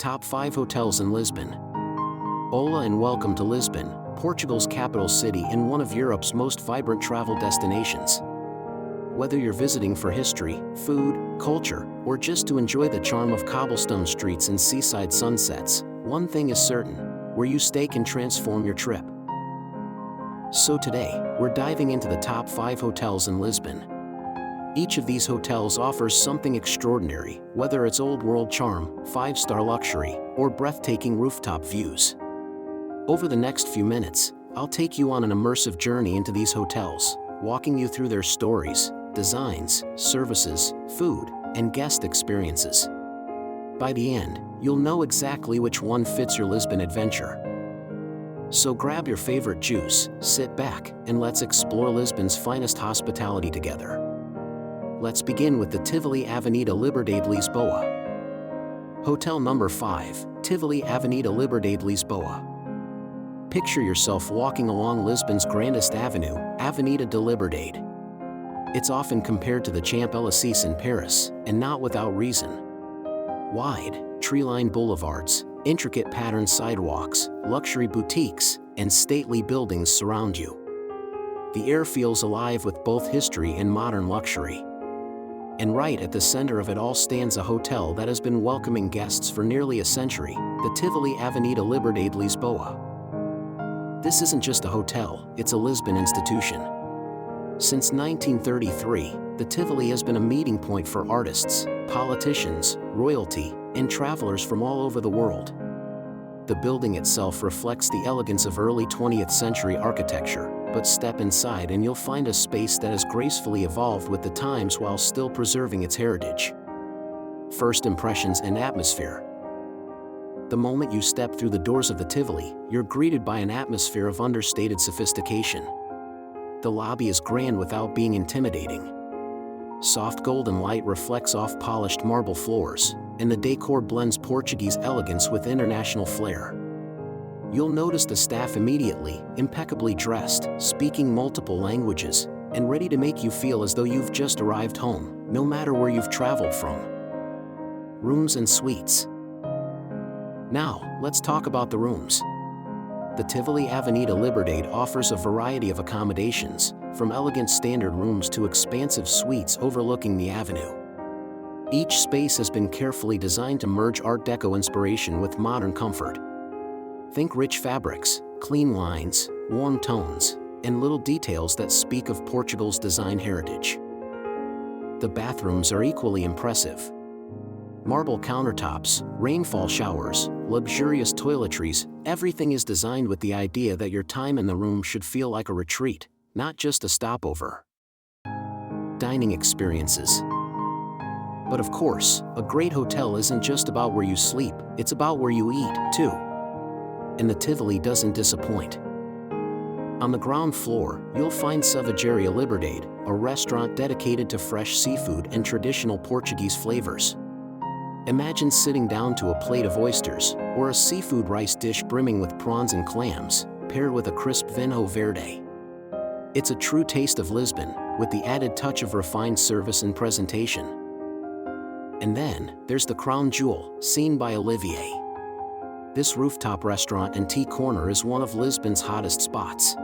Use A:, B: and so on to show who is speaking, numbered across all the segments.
A: Top 5 Hotels in Lisbon. Hola and welcome to Lisbon, Portugal's capital city and one of Europe's most vibrant travel destinations. Whether you're visiting for history, food, culture, or just to enjoy the charm of cobblestone streets and seaside sunsets, one thing is certain: where you stay can transform your trip. So today, we're diving into the top 5 hotels in Lisbon. Each of these hotels offers something extraordinary, whether it's old-world charm, 5-star luxury, or breathtaking rooftop views. Over the next few minutes, I'll take you on an immersive journey into these hotels, walking you through their stories, designs, services, food, and guest experiences. By the end, you'll know exactly which one fits your Lisbon adventure. So grab your favorite juice, sit back, and let's explore Lisbon's finest hospitality together. Let's begin with the Tivoli Avenida Liberdade Lisboa. Hotel number 5, Tivoli Avenida Liberdade Lisboa. Picture yourself walking along Lisbon's grandest avenue, Avenida de Liberdade. It's often compared to the Champs-Élysées in Paris, and not without reason. Wide, tree-lined boulevards, intricate patterned sidewalks, luxury boutiques, and stately buildings surround you. The air feels alive with both history and modern luxury. And right at the center of it all stands a hotel that has been welcoming guests for nearly a century, the Tivoli Avenida Liberdade Lisboa. This isn't just a hotel, it's a Lisbon institution. Since 1933, the Tivoli has been a meeting point for artists, politicians, royalty, and travelers from all over the world. The building itself reflects the elegance of early 20th century architecture, but step inside and you'll find a space that has gracefully evolved with the times while still preserving its heritage. First impressions and atmosphere. The moment you step through the doors of the Tivoli, you're greeted by an atmosphere of understated sophistication. The lobby is grand without being intimidating. Soft golden light reflects off polished marble floors, and the decor blends Portuguese elegance with international flair. You'll notice the staff immediately, impeccably dressed, speaking multiple languages, and ready to make you feel as though you've just arrived home, no matter where you've traveled from. Rooms and suites. Now, let's talk about the rooms. The Tivoli Avenida Liberdade offers a variety of accommodations, from elegant standard rooms to expansive suites overlooking the avenue. Each space has been carefully designed to merge Art Deco inspiration with modern comfort. Think rich fabrics, clean lines, warm tones, and little details that speak of Portugal's design heritage. The bathrooms are equally impressive. Marble countertops, rainfall showers, luxurious toiletries, everything is designed with the idea that your time in the room should feel like a retreat, not just a stopover. Dining experiences. But of course, a great hotel isn't just about where you sleep, it's about where you eat, too. And the Tivoli doesn't disappoint. On the ground floor, you'll find Cervejaria Liberdade, a restaurant dedicated to fresh seafood and traditional Portuguese flavors. Imagine sitting down to a plate of oysters, or a seafood rice dish brimming with prawns and clams, paired with a crisp vinho verde. It's a true taste of Lisbon, with the added touch of refined service and presentation. And then, there's the crown jewel, seen by Olivier. This rooftop restaurant and tea corner is one of Lisbon's hottest spots.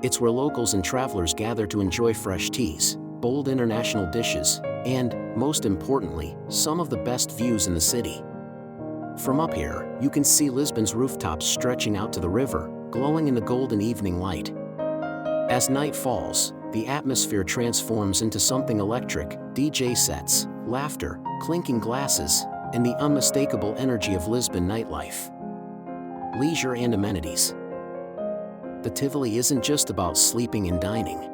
A: It's where locals and travelers gather to enjoy fresh teas, bold international dishes, and, most importantly, some of the best views in the city. From up here, you can see Lisbon's rooftops stretching out to the river, glowing in the golden evening light. As night falls, the atmosphere transforms into something electric: DJ sets, laughter, clinking glasses, and the unmistakable energy of Lisbon nightlife. Leisure and amenities. The Tivoli isn't just about sleeping and dining.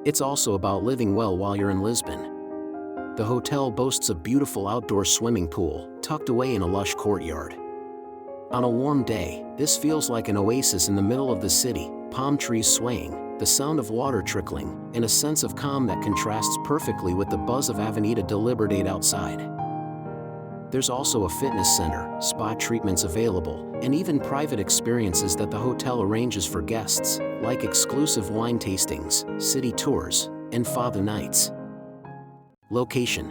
A: It's also about living well while you're in Lisbon. The hotel boasts a beautiful outdoor swimming pool, tucked away in a lush courtyard. On a warm day, this feels like an oasis in the middle of the city, palm trees swaying, the sound of water trickling, and a sense of calm that contrasts perfectly with the buzz of Avenida de Liberdade outside. There's also a fitness center, spa treatments available, and even private experiences that the hotel arranges for guests, like exclusive wine tastings, city tours, and father nights. Location.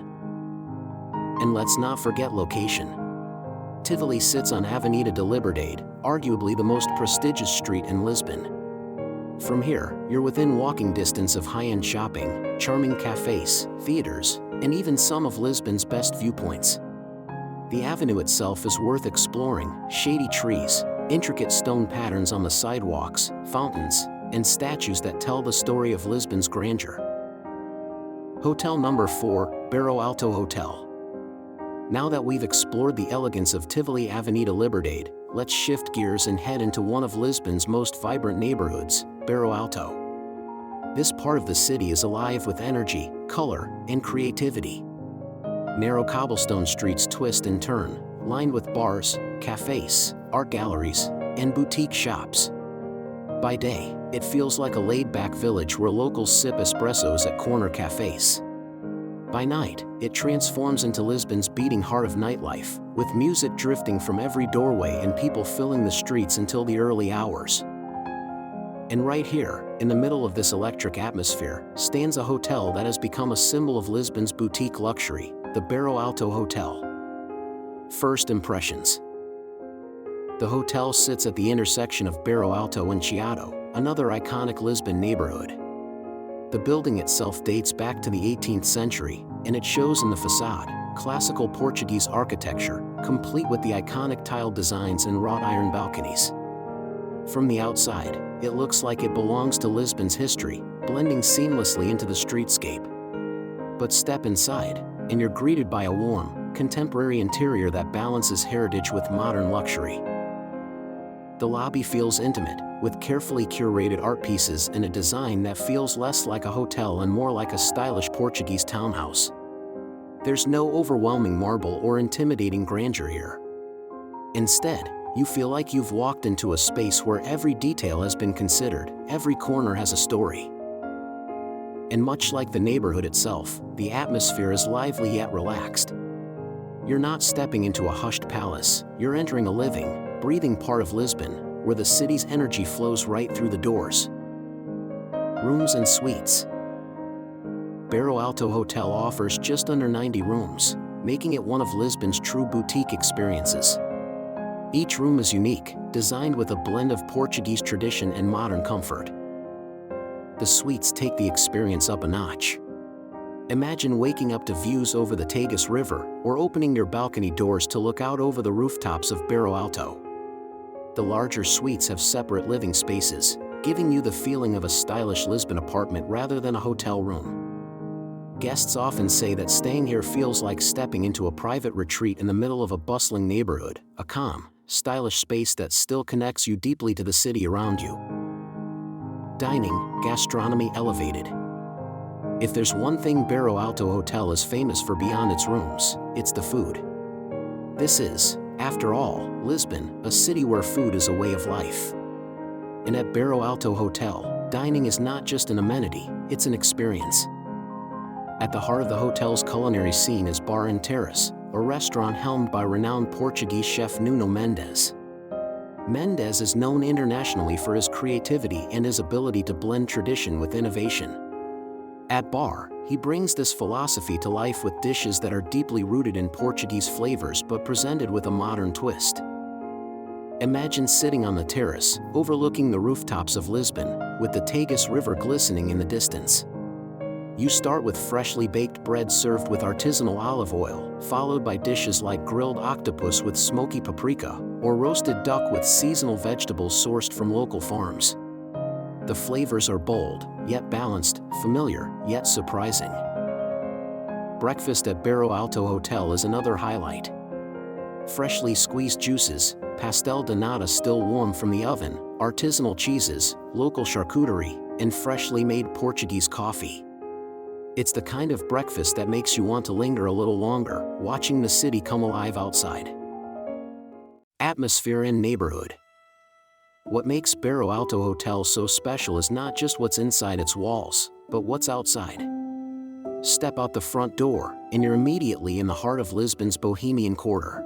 A: And let's not forget location. Tivoli sits on Avenida de Liberdade, arguably the most prestigious street in Lisbon. From here, you're within walking distance of high-end shopping, charming cafes, theaters, and even some of Lisbon's best viewpoints. The avenue itself is worth exploring: shady trees, intricate stone patterns on the sidewalks, fountains, and statues that tell the story of Lisbon's grandeur. Hotel number 4, Barro Alto Hotel. Now that we've explored the elegance of Tivoli Avenida Liberdade, let's shift gears and head into one of Lisbon's most vibrant neighborhoods, Barro Alto. This part of the city is alive with energy, color, and creativity. Narrow cobblestone streets twist and turn, lined with bars, cafes, art galleries, and boutique shops. By day, it feels like a laid-back village where locals sip espressos at corner cafes. By night, it transforms into Lisbon's beating heart of nightlife, with music drifting from every doorway and people filling the streets until the early hours. And right here, in the middle of this electric atmosphere, stands a hotel that has become a symbol of Lisbon's boutique luxury, the Barro Alto Hotel. First impressions. The hotel sits at the intersection of Barro Alto and Chiado, another iconic Lisbon neighborhood. The building itself dates back to the 18th century, and it shows in the facade, classical Portuguese architecture, complete with the iconic tiled designs and wrought iron balconies. From the outside, it looks like it belongs to Lisbon's history, blending seamlessly into the streetscape. But step inside, and you're greeted by a warm, contemporary interior that balances heritage with modern luxury. The lobby feels intimate, with carefully curated art pieces and a design that feels less like a hotel and more like a stylish Portuguese townhouse. There's no overwhelming marble or intimidating grandeur here. Instead, you feel like you've walked into a space where every detail has been considered, every corner has a story. And much like the neighborhood itself, the atmosphere is lively yet relaxed. You're not stepping into a hushed palace, you're entering a living, breathing part of Lisbon, where the city's energy flows right through the doors. Rooms and suites. Barro Alto Hotel offers just under 90 rooms, making it one of Lisbon's true boutique experiences. Each room is unique, designed with a blend of Portuguese tradition and modern comfort. The suites take the experience up a notch. Imagine waking up to views over the Tagus River, or opening your balcony doors to look out over the rooftops of Barro Alto. The larger suites have separate living spaces, giving you the feeling of a stylish Lisbon apartment rather than a hotel room. Guests often say that staying here feels like stepping into a private retreat in the middle of a bustling neighborhood, a calm, stylish space that still connects you deeply to the city around you. Dining, gastronomy elevated. If there's one thing Barro Alto Hotel is famous for beyond its rooms, it's the food. This is, after all, Lisbon, a city where food is a way of life. And at Barro Alto Hotel, dining is not just an amenity, it's an experience. At the heart of the hotel's culinary scene is Bar and Terrace, a restaurant helmed by renowned Portuguese chef Nuno Mendes. Mendes is known internationally for his creativity and his ability to blend tradition with innovation. At Bar, he brings this philosophy to life with dishes that are deeply rooted in Portuguese flavors but presented with a modern twist. Imagine sitting on the terrace, overlooking the rooftops of Lisbon, with the Tagus River glistening in the distance. You start with freshly baked bread served with artisanal olive oil, followed by dishes like grilled octopus with smoky paprika, or roasted duck with seasonal vegetables sourced from local farms. The flavors are bold, yet balanced, familiar, yet surprising. Breakfast at Barro Alto Hotel is another highlight. Freshly squeezed juices, pastel de nata still warm from the oven, artisanal cheeses, local charcuterie, and freshly made Portuguese coffee. It's the kind of breakfast that makes you want to linger a little longer, watching the city come alive outside. Atmosphere and neighborhood. What makes Barro Alto Hotel so special is not just what's inside its walls, but what's outside. Step out the front door, and you're immediately in the heart of Lisbon's Bohemian Quarter.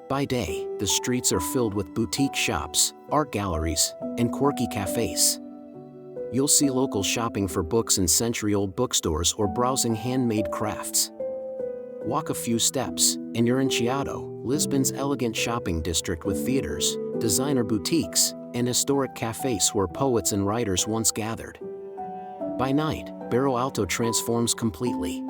A: By day, the streets are filled with boutique shops, art galleries, and quirky cafes. You'll see locals shopping for books in century-old bookstores or browsing handmade crafts. Walk a few steps, And you're in Chiado, Lisbon's elegant shopping district with theaters, designer boutiques, and historic cafes where poets and writers once gathered. By night, Barro Alto transforms completely.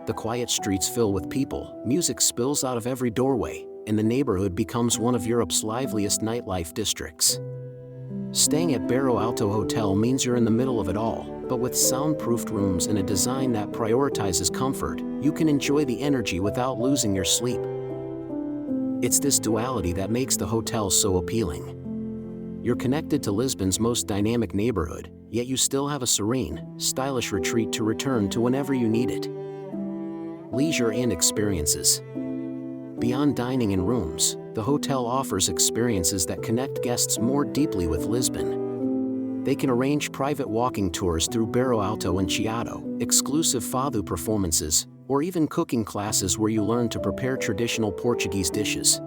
A: The quiet streets fill with people, music spills out of every doorway, and the neighborhood becomes one of Europe's liveliest nightlife districts. Staying at Barro Alto Hotel means you're in the middle of it all, but with soundproofed rooms and a design that prioritizes comfort, you can enjoy the energy without losing your sleep. It's this duality that makes the hotel so appealing. You're connected to Lisbon's most dynamic neighborhood, yet you still have a serene, stylish retreat to return to whenever you need it. Leisure and experiences. Beyond dining in rooms, the hotel offers experiences that connect guests more deeply with Lisbon. They can arrange private walking tours through Barro Alto and Chiado, exclusive fado performances, or even cooking classes where you learn to prepare traditional Portuguese dishes.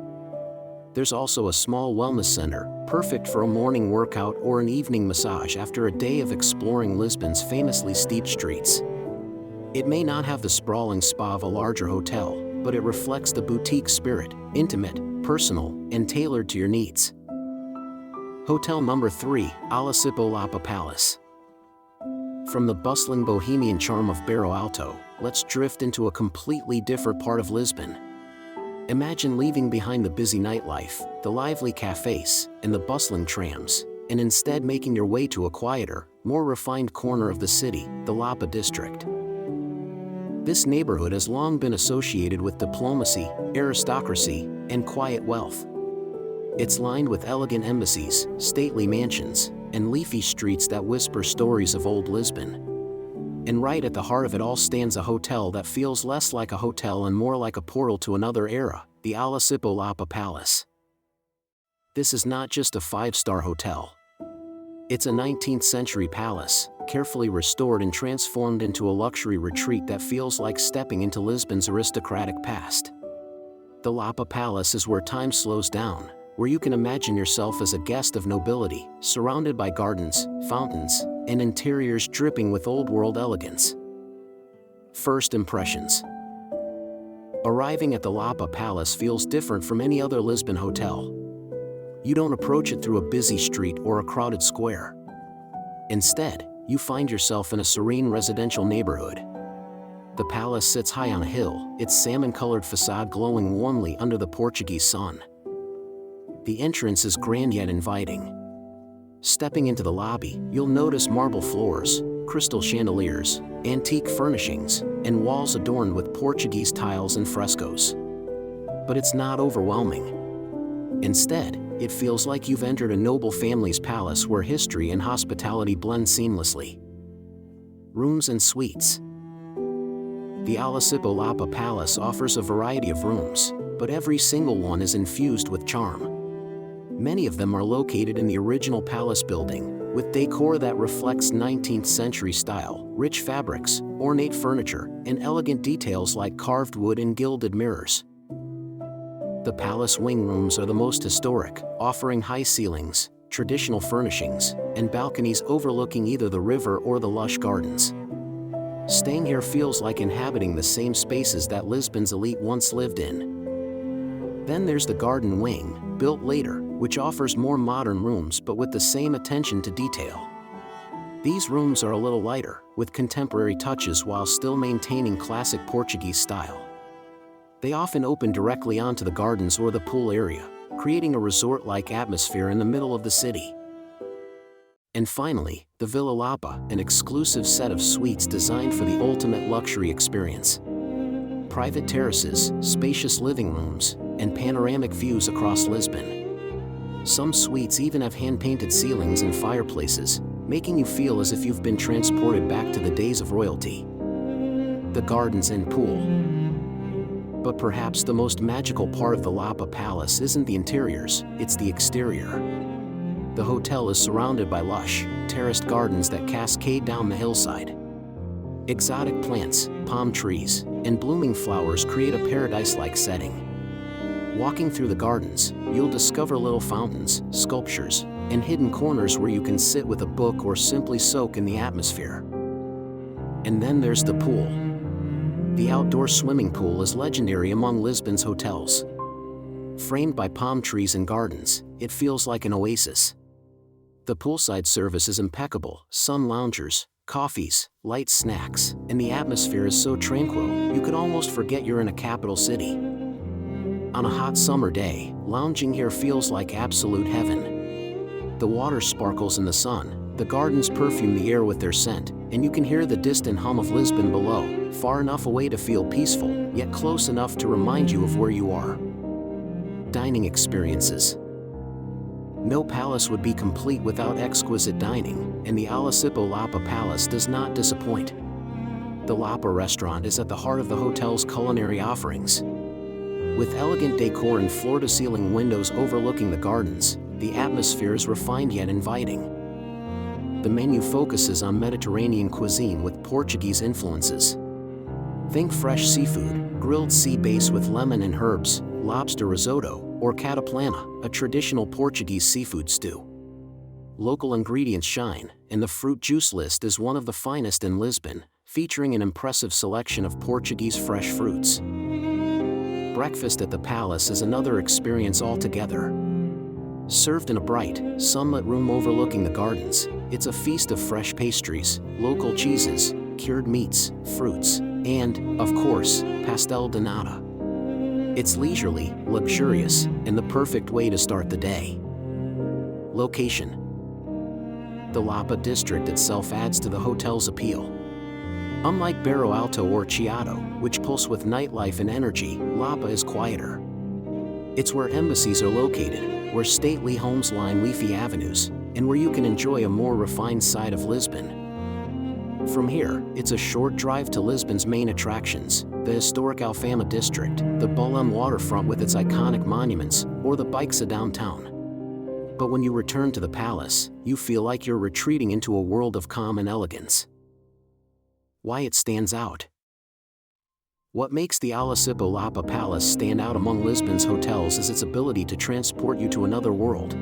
A: There's also a small wellness center, perfect for a morning workout or an evening massage after a day of exploring Lisbon's famously steep streets. It may not have the sprawling spa of a larger hotel, but it reflects the boutique spirit, intimate, personal, and tailored to your needs. Hotel number 3, Alasipo Lapa Palace. From the bustling bohemian charm of Barro Alto, let's drift into a completely different part of Lisbon. Imagine leaving behind the busy nightlife, the lively cafes, and the bustling trams, and instead making your way to a quieter, more refined corner of the city, the Lapa district. This neighborhood has long been associated with diplomacy, aristocracy, and quiet wealth. It's lined with elegant embassies, stately mansions, and leafy streets that whisper stories of old Lisbon. And right at the heart of it all stands a hotel that feels less like a hotel and more like a portal to another era, the Alasipo Lapa Palace. This is not just a 5-star hotel. It's a 19th century palace, carefully restored and transformed into a luxury retreat that feels like stepping into Lisbon's aristocratic past. The Lapa Palace is where time slows down, where you can imagine yourself as a guest of nobility, surrounded by gardens, fountains, and interiors dripping with old-world elegance. First impressions. Arriving at the Lapa Palace feels different from any other Lisbon hotel. You don't approach it through a busy street or a crowded square. Instead, you find yourself in a serene residential neighborhood. The palace sits high on a hill, its salmon-colored facade glowing warmly under the Portuguese sun. The entrance is grand yet inviting. Stepping into the lobby, you'll notice marble floors, crystal chandeliers, antique furnishings, and walls adorned with Portuguese tiles and frescoes. But it's not overwhelming. Instead, it feels like you've entered a noble family's palace where history and hospitality blend seamlessly. Rooms and suites. The Alasipo Lapa Palace offers a variety of rooms, but every single one is infused with charm. Many of them are located in the original palace building, with decor that reflects 19th century style, rich fabrics, ornate furniture, and elegant details like carved wood and gilded mirrors. The palace wing rooms are the most historic, offering high ceilings, traditional furnishings, and balconies overlooking either the river or the lush gardens. Staying here feels like inhabiting the same spaces that Lisbon's elite once lived in. Then there's the garden wing, built later, which offers more modern rooms but with the same attention to detail. These rooms are a little lighter, with contemporary touches while still maintaining classic Portuguese style. They often open directly onto the gardens or the pool area, creating a resort-like atmosphere in the middle of the city. And finally, the Villa Lapa, an exclusive set of suites designed for the ultimate luxury experience. Private terraces, spacious living rooms, and panoramic views across Lisbon. Some suites even have hand-painted ceilings and fireplaces, making you feel as if you've been transported back to the days of royalty. The gardens and pool. But perhaps the most magical part of the Lapa Palace isn't the interiors, it's the exterior. The hotel is surrounded by lush, terraced gardens that cascade down the hillside. Exotic plants, palm trees, and blooming flowers create a paradise-like setting. Walking through the gardens, you'll discover little fountains, sculptures, and hidden corners where you can sit with a book or simply soak in the atmosphere. And then there's the pool. The outdoor swimming pool is legendary among Lisbon's hotels. Framed by palm trees and gardens, it feels like an oasis. The poolside service is impeccable: sun loungers, coffees, light snacks, and the atmosphere is so tranquil, you could almost forget you're in a capital city. On a hot summer day, lounging here feels like absolute heaven. The water sparkles in the sun, the gardens perfume the air with their scent, and you can hear the distant hum of Lisbon below, far enough away to feel peaceful, yet close enough to remind you of where you are. Dining experiences. No palace would be complete without exquisite dining, and the Alicipo Lapa Palace does not disappoint. The Lapa restaurant is at the heart of the hotel's culinary offerings. With elegant decor and floor-to-ceiling windows overlooking the gardens, the atmosphere is refined yet inviting. The menu focuses on Mediterranean cuisine with Portuguese influences. Think fresh seafood, grilled sea bass with lemon and herbs, lobster risotto, or cataplana, a traditional Portuguese seafood stew. Local ingredients shine, and the fruit juice list is one of the finest in Lisbon, featuring an impressive selection of Portuguese fresh fruits. Breakfast at the palace is another experience altogether. Served in a bright, sunlit room overlooking the gardens, it's a feast of fresh pastries, local cheeses, cured meats, fruits, and, of course, pastel de nata. It's leisurely, luxurious, and the perfect way to start the day. Location. The Lapa district itself adds to the hotel's appeal. Unlike Barro Alto or Chiado, which pulse with nightlife and energy, Lapa is quieter. It's where embassies are located, where stately homes line leafy avenues, and where you can enjoy a more refined side of Lisbon. From here, it's a short drive to Lisbon's main attractions, the historic Alfama district, the Belém waterfront with its iconic monuments, or the Baixa downtown. But when you return to the palace, you feel like you're retreating into a world of calm and elegance. Why it stands out. What makes the Alicipo Lapa Palace stand out among Lisbon's hotels is its ability to transport you to another world.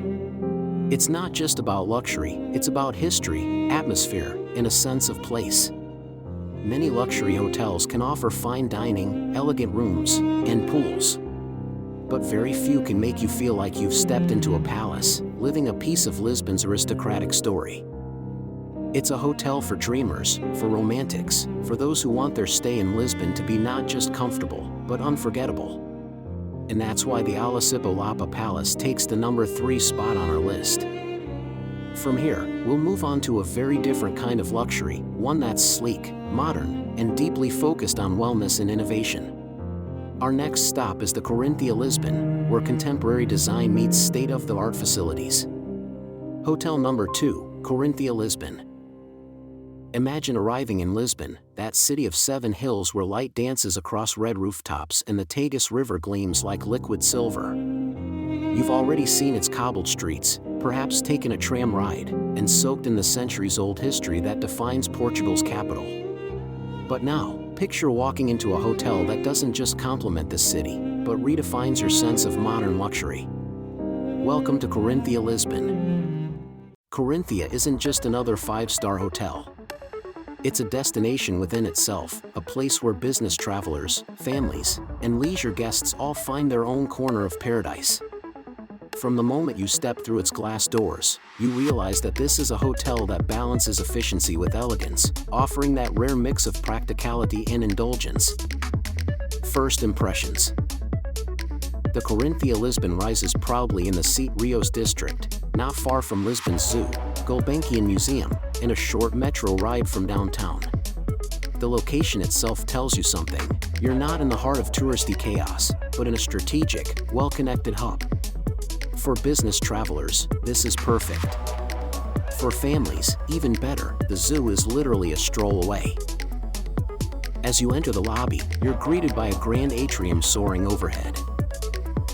A: It's not just about luxury, it's about history, atmosphere, and a sense of place. Many luxury hotels can offer fine dining, elegant rooms, and pools. But very few can make you feel like you've stepped into a palace, living a piece of Lisbon's aristocratic story. It's a hotel for dreamers, for romantics, for those who want their stay in Lisbon to be not just comfortable, but unforgettable. And that's why the Alicipo Lapa Palace takes the number 3 spot on our list. From here, we'll move on to a very different kind of luxury, one that's sleek, modern, and deeply focused on wellness and innovation. Our next stop is the Corinthia Lisbon, where contemporary design meets state-of-the-art facilities. Hotel number 2, Corinthia Lisbon. Imagine arriving in Lisbon, that city of 7 hills where light dances across red rooftops and the Tagus River gleams like liquid silver. You've already seen its cobbled streets, perhaps taken a tram ride, and soaked in the centuries-old history that defines Portugal's capital. But now, picture walking into a hotel that doesn't just complement this city, but redefines your sense of modern luxury. Welcome to Corinthia Lisbon. Corinthia isn't just another 5-star hotel. It's a destination within itself, a place where business travelers, families, and leisure guests all find their own corner of paradise. From the moment you step through its glass doors, you realize that this is a hotel that balances efficiency with elegance, offering that rare mix of practicality and indulgence. First impressions. The Corinthia Lisbon rises proudly in the Sete Rios district, not far from Lisbon's Zoo, Gulbenkian Museum, and a short metro ride from downtown. The location itself tells you something. You're not in the heart of touristy chaos, but in a strategic, well-connected hub. For business travelers, this is perfect. For families, even better, the zoo is literally a stroll away. As you enter the lobby, you're greeted by a grand atrium soaring overhead.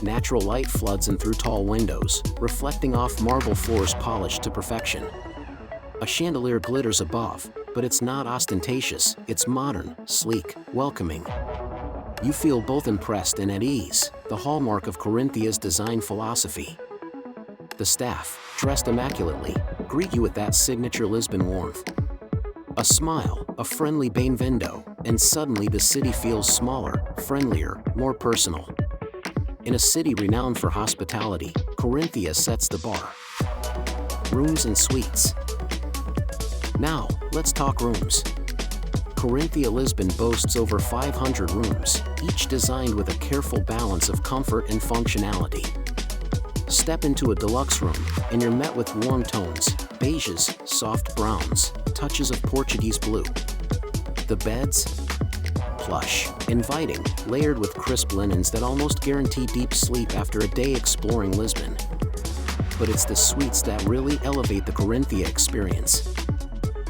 A: Natural light floods in through tall windows, reflecting off marble floors polished to perfection. A chandelier glitters above, but it's not ostentatious, it's modern, sleek, welcoming. You feel both impressed and at ease, the hallmark of Corinthia's design philosophy. The staff, dressed immaculately, greet you with that signature Lisbon warmth. A smile, a friendly bem-vindo, and suddenly the city feels smaller, friendlier, more personal. In a city renowned for hospitality, Corinthia sets the bar. Rooms and suites. Now, let's talk rooms. Corinthia Lisbon boasts over 500 rooms, each designed with a careful balance of comfort and functionality. Step into a deluxe room, and you're met with warm tones, beiges, soft browns, touches of Portuguese blue. The beds? Plush, inviting, layered with crisp linens that almost guarantee deep sleep after a day exploring Lisbon. But it's the suites that really elevate the Corinthia experience.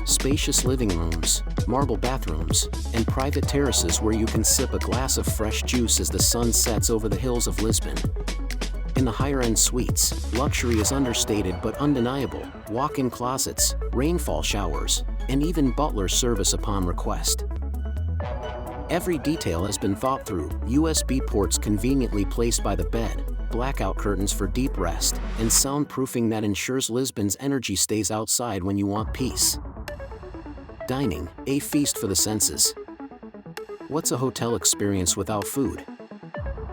A: Spacious living rooms, marble bathrooms, and private terraces where you can sip a glass of fresh juice as the sun sets over the hills of Lisbon. In the higher-end suites, luxury is understated but undeniable. Walk-in closets, rainfall showers, and even butler service upon request. Every detail has been thought through. USB ports conveniently placed by the bed, blackout curtains for deep rest, and soundproofing that ensures Lisbon's energy stays outside when you want peace. Dining, a feast for the senses. What's a hotel experience without food?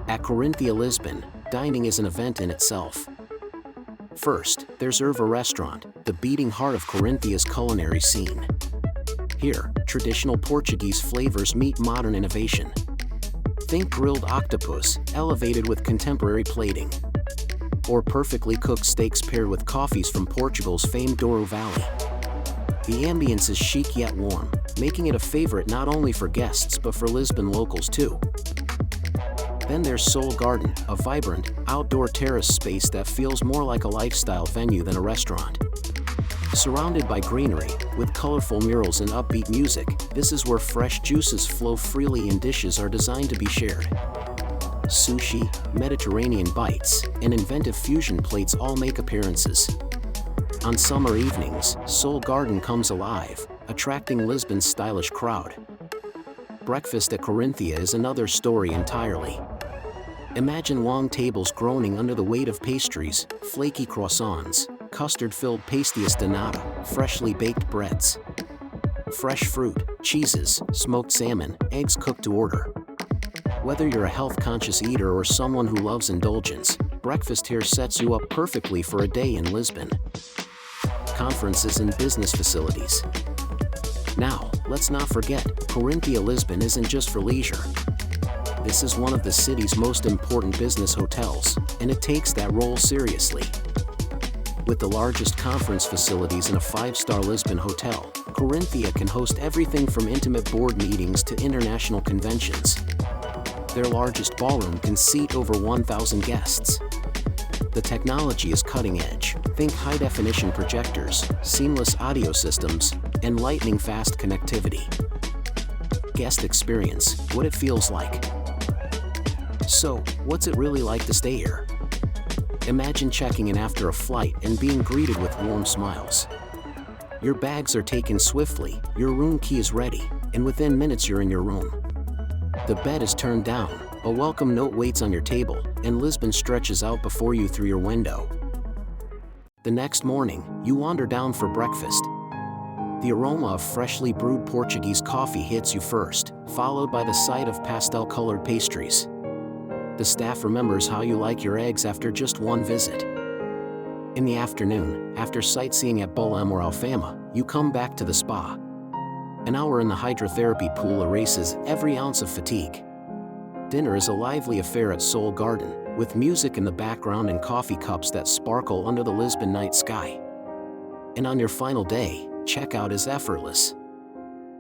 A: At Corinthia Lisbon, dining is an event in itself. First, there's Erva Restaurant, the beating heart of Corinthia's culinary scene. Here, traditional Portuguese flavors meet modern innovation. Think grilled octopus, elevated with contemporary plating. Or perfectly cooked steaks paired with coffees from Portugal's famed Douro Valley. The ambience is chic yet warm, making it a favorite not only for guests but for Lisbon locals too. Then there's Soul Garden, a vibrant, outdoor terrace space that feels more like a lifestyle venue than a restaurant. Surrounded by greenery, with colorful murals and upbeat music, this is where fresh juices flow freely and dishes are designed to be shared. Sushi, Mediterranean bites, and inventive fusion plates all make appearances. On summer evenings, Soul Garden comes alive, attracting Lisbon's stylish crowd. Breakfast at Corinthia is another story entirely. Imagine long tables groaning under the weight of pastries, flaky croissants, custard-filled pastéis de nata, freshly baked breads. Fresh fruit, cheeses, smoked salmon, eggs cooked to order. Whether you're a health-conscious eater or someone who loves indulgence, breakfast here sets you up perfectly for a day in Lisbon. Conferences and business facilities. Now, let's not forget, Corinthia Lisbon isn't just for leisure. This is one of the city's most important business hotels, and it takes that role seriously. With the largest conference facilities in a 5-star Lisbon hotel, Corinthia can host everything from intimate board meetings to international conventions. Their largest ballroom can seat over 1,000 guests. The technology is cutting edge. Think high-definition projectors, seamless audio systems, and lightning-fast connectivity. Guest experience, what it feels like. So, what's it really like to stay here? Imagine checking in after a flight and being greeted with warm smiles. Your bags are taken swiftly, your room key is ready, and within minutes you're in your room. The bed is turned down, a welcome note waits on your table, and Lisbon stretches out before you through your window. The next morning, you wander down for breakfast. The aroma of freshly brewed Portuguese coffee hits you first, followed by the sight of pastel-colored pastries. The staff remembers how you like your eggs after just one visit. In the afternoon, after sightseeing at Belém or Alfama, you come back to the spa. An hour in the hydrotherapy pool erases every ounce of fatigue. Dinner is a lively affair at Soul Garden, with music in the background and coffee cups that sparkle under the Lisbon night sky. And on your final day, checkout is effortless.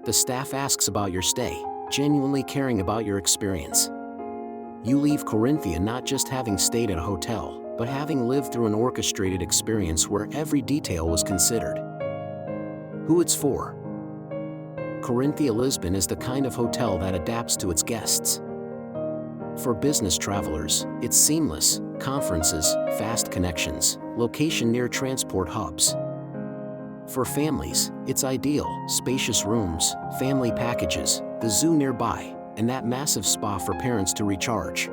A: The staff asks about your stay, genuinely caring about your experience. You leave Corinthia not just having stayed at a hotel, but having lived through an orchestrated experience where every detail was considered. Who it's for? Corinthia Lisbon is the kind of hotel that adapts to its guests. For business travelers, it's seamless, conferences, fast connections, location near transport hubs. For families, it's ideal, spacious rooms, family packages, the zoo nearby, and that massive spa for parents to recharge.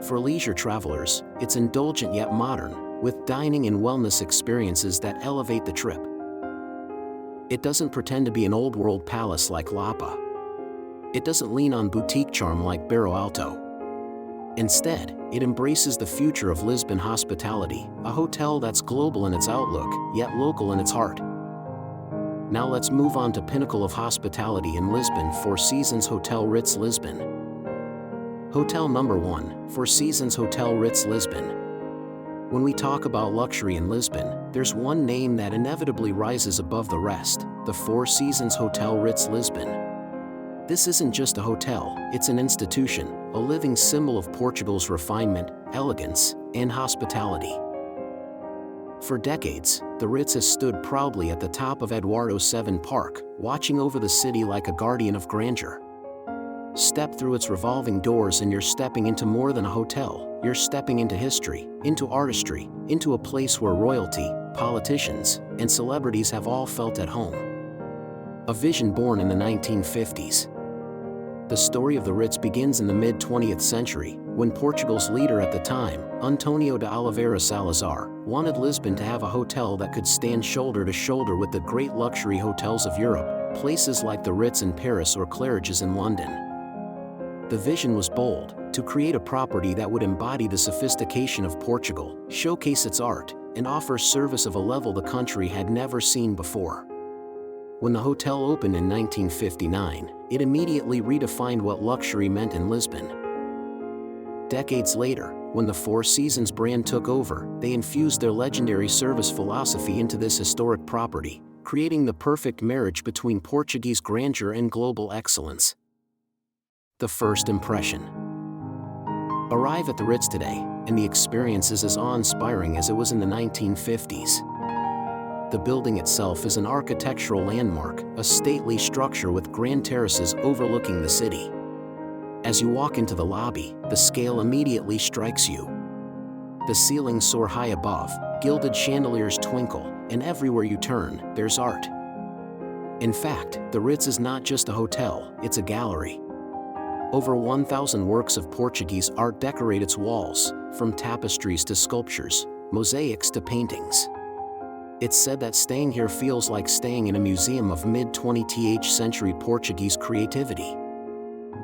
A: For leisure travelers, it's indulgent yet modern, with dining and wellness experiences that elevate the trip. It doesn't pretend to be an old-world palace like Lapa. It doesn't lean on boutique charm like Barro Alto. Instead, it embraces the future of Lisbon hospitality, a hotel that's global in its outlook, yet local in its heart. Now let's move on to pinnacle of hospitality in Lisbon, Four Seasons Hotel Ritz Lisbon. Hotel number 1, Four Seasons Hotel Ritz Lisbon. When we talk about luxury in Lisbon, there's one name that inevitably rises above the rest, the Four Seasons Hotel Ritz Lisbon. This isn't just a hotel, it's an institution, a living symbol of Portugal's refinement, elegance, and hospitality. For decades, the Ritz has stood proudly at the top of Eduardo VII Park, watching over the city like a guardian of grandeur. Step through its revolving doors and you're stepping into more than a hotel, you're stepping into history, into artistry, into a place where royalty, politicians, and celebrities have all felt at home. A vision born in the 1950s. The story of the Ritz begins in the mid-20th century, when Portugal's leader at the time, António de Oliveira Salazar, wanted Lisbon to have a hotel that could stand shoulder to shoulder with the great luxury hotels of Europe, places like the Ritz in Paris or Claridge's in London. The vision was bold, to create a property that would embody the sophistication of Portugal, showcase its art, and offer service of a level the country had never seen before. When the hotel opened in 1959, it immediately redefined what luxury meant in Lisbon. Decades later, when the Four Seasons brand took over, they infused their legendary service philosophy into this historic property, creating the perfect marriage between Portuguese grandeur and global excellence. The first impression. Arrive at the Ritz today, and the experience is as awe-inspiring as it was in the 1950s. The building itself is an architectural landmark, a stately structure with grand terraces overlooking the city. As you walk into the lobby, the scale immediately strikes you. The ceilings soar high above, gilded chandeliers twinkle, and everywhere you turn, there's art. In fact, the Ritz is not just a hotel, it's a gallery. Over 1,000 works of Portuguese art decorate its walls, from tapestries to sculptures, mosaics to paintings. It's said that staying here feels like staying in a museum of mid-20th century Portuguese creativity.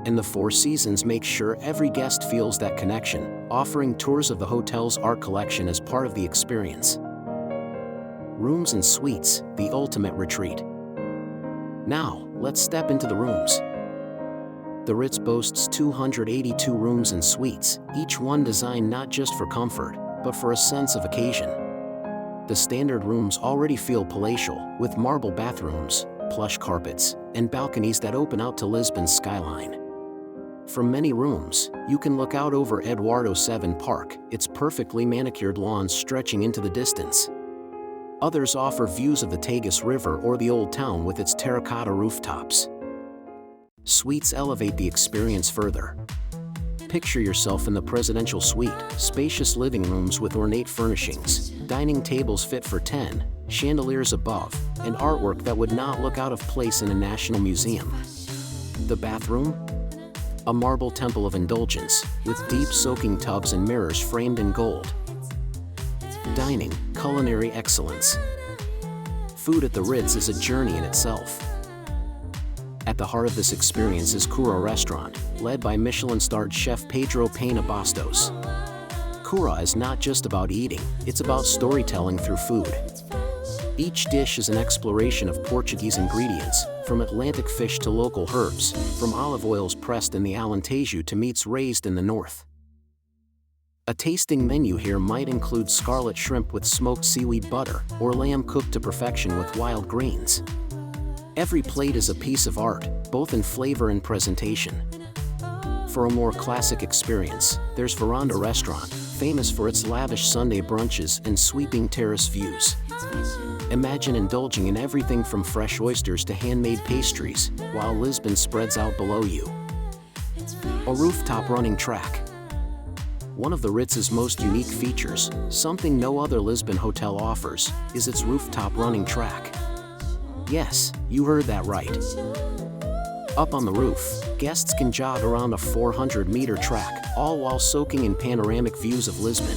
A: And the Four Seasons makes sure every guest feels that connection, offering tours of the hotel's art collection as part of the experience. Rooms and suites, the ultimate retreat. Now, let's step into the rooms. The Ritz boasts 282 rooms and suites, each one designed not just for comfort, but for a sense of occasion. The standard rooms already feel palatial, with marble bathrooms, plush carpets, and balconies that open out to Lisbon's skyline. From many rooms, you can look out over Eduardo VII Park, its perfectly manicured lawns stretching into the distance. Others offer views of the Tagus River or the Old Town with its terracotta rooftops. Suites elevate the experience further. Picture yourself in the presidential suite, spacious living rooms with ornate furnishings, dining tables fit for 10, chandeliers above, and artwork that would not look out of place in a national museum. The bathroom? A marble temple of indulgence, with deep soaking tubs and mirrors framed in gold. Dining, culinary excellence. Food at the Ritz is a journey in itself. At the heart of this experience is Cura Restaurant, led by Michelin-starred chef Pedro Pena Bastos. Cura is not just about eating, it's about storytelling through food. Each dish is an exploration of Portuguese ingredients, from Atlantic fish to local herbs, from olive oils pressed in the Alentejo to meats raised in the north. A tasting menu here might include scarlet shrimp with smoked seaweed butter, or lamb cooked to perfection with wild greens. Every plate is a piece of art, both in flavor and presentation. For a more classic experience, there's Veranda Restaurant, famous for its lavish Sunday brunches and sweeping terrace views. Imagine indulging in everything from fresh oysters to handmade pastries, while Lisbon spreads out below you. A rooftop running track. One of the Ritz's most unique features, something no other Lisbon hotel offers, is its rooftop running track. Yes, you heard that right. Up on the roof, guests can jog around a 400-meter track, all while soaking in panoramic views of Lisbon.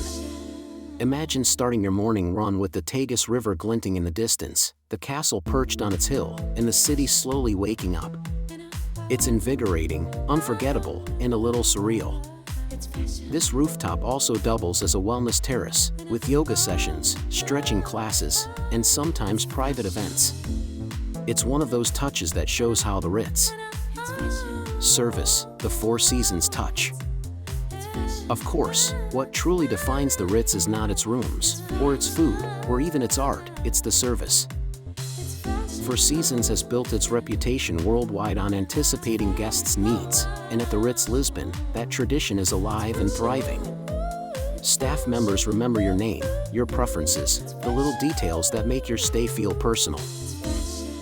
A: Imagine starting your morning run with the Tagus River glinting in the distance, the castle perched on its hill, and the city slowly waking up. It's invigorating, unforgettable, and a little surreal. This rooftop also doubles as a wellness terrace, with yoga sessions, stretching classes, and sometimes private events. It's one of those touches that shows how the Ritz service, the Four Seasons touch. Of course, what truly defines the Ritz is not its rooms, or its food, or even its art, it's the service. Four Seasons has built its reputation worldwide on anticipating guests' needs, and at the Ritz Lisbon, that tradition is alive and thriving. Staff members remember your name, your preferences, the little details that make your stay feel personal.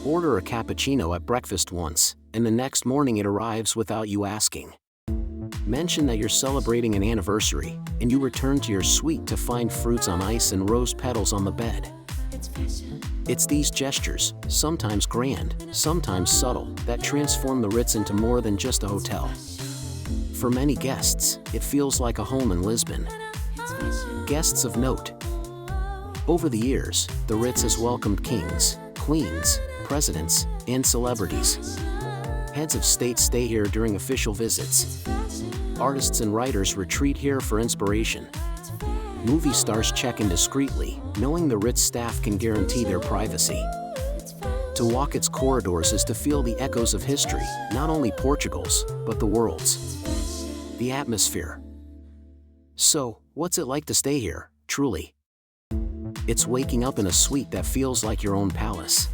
A: Order a cappuccino at breakfast once, and the next morning it arrives without you asking. Mention that you're celebrating an anniversary, and you return to your suite to find fruits on ice and rose petals on the bed. It's these gestures, sometimes grand, sometimes subtle, that transform the Ritz into more than just a hotel. For many guests, it feels like a home in Lisbon. Guests of note. Over the years, the Ritz has welcomed kings, queens, presidents, and celebrities. Heads of state stay here during official visits. Artists and writers retreat here for inspiration. Movie stars check in discreetly, knowing the Ritz staff can guarantee their privacy. To walk its corridors is to feel the echoes of history, not only Portugal's, but the world's. The atmosphere. So, what's it like to stay here, truly? It's waking up in a suite that feels like your own palace.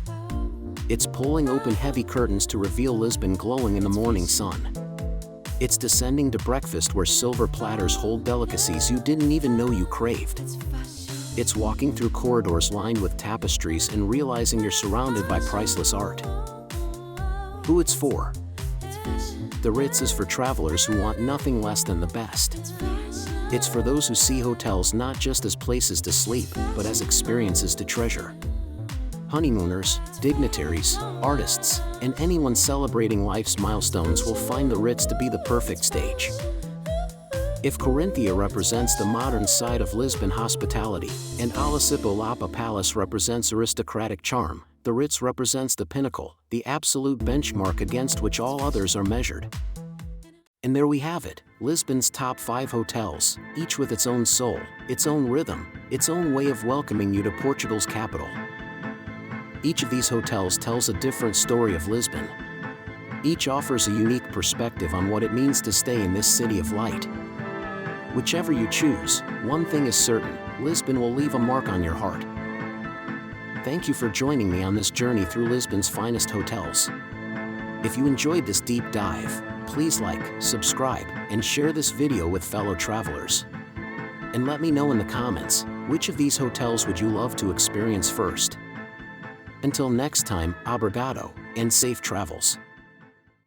A: It's pulling open heavy curtains to reveal Lisbon glowing in the morning sun. It's descending to breakfast where silver platters hold delicacies you didn't even know you craved. It's walking through corridors lined with tapestries and realizing you're surrounded by priceless art. Who it's for? The Ritz is for travelers who want nothing less than the best. It's for those who see hotels not just as places to sleep, but as experiences to treasure. Honeymooners, dignitaries, artists, and anyone celebrating life's milestones will find the Ritz to be the perfect stage. If Corinthia represents the modern side of Lisbon hospitality, and Alacipolapa Palace represents aristocratic charm, the Ritz represents the pinnacle, the absolute benchmark against which all others are measured. And there we have it, Lisbon's top 5 hotels, each with its own soul, its own rhythm, its own way of welcoming you to Portugal's capital. Each of these hotels tells a different story of Lisbon. Each offers a unique perspective on what it means to stay in this city of light. Whichever you choose, one thing is certain, Lisbon will leave a mark on your heart. Thank you for joining me on this journey through Lisbon's finest hotels. If you enjoyed this deep dive, please like, subscribe, and share this video with fellow travelers. And let me know in the comments, which of these hotels would you love to experience first? Until next time, obrigado, and safe travels.